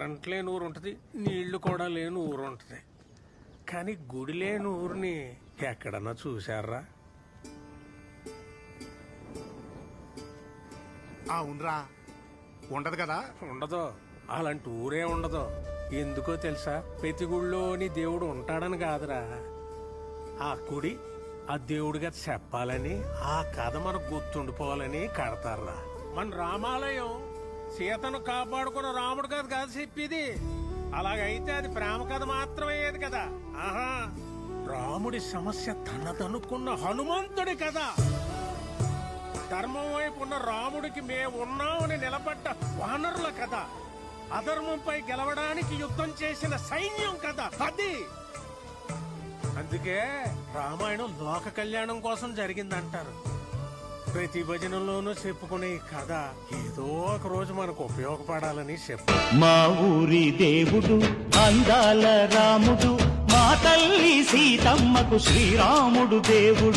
Current లేని ఊరు ఉంటుంది, నీళ్లు కూడా లేని ఊరు ఉంటుంది. కానీ గుడి లేని ఊరిని ఎక్కడన్నా చూశారా? అవునరా, ఉండదు కదా. ఉండదు, అలాంటి ఊరే ఉండదు. ఎందుకో తెలుసా? ప్రతి గుళ్ళోని దేవుడు ఉంటాడని కాదురా, ఆ గుడి ఆ దేవుడిగా చెప్పాలని, ఆ కథ మనకు గుర్తుండిపోవాలని కడతారా. మన రామాలయం సీతను కాపాడుకున్న రాముడు కథ కాదు చెప్పేది. అలాగైతే అది ప్రేమ కథ మాత్రమయ్యేది కదా. ఆహా, రాముడి సమస్య తనదనుకున్న హనుమంతుడి కథ. ధర్మం వైపు ఉన్న రాముడికి మేమున్నామని నిలబడ్డ వానరుల కథ. అధర్మంపై గెలవడానికి యుద్ధం చేసిన సైన్యం కథ అది. అందుకే రామాయణం లోక కళ్యాణం కోసం జరిగిందంటారు. ప్రతి భజనంలోనూ చెప్పుకునే ఈ కథ ఏదో ఒక రోజు మనకు ఉపయోగపడాలని చెప్పు. మా ఊరి దేవుడు అందాల రాముడు, మా తల్లి సీతమ్మకు శ్రీరాముడు దేవుడు.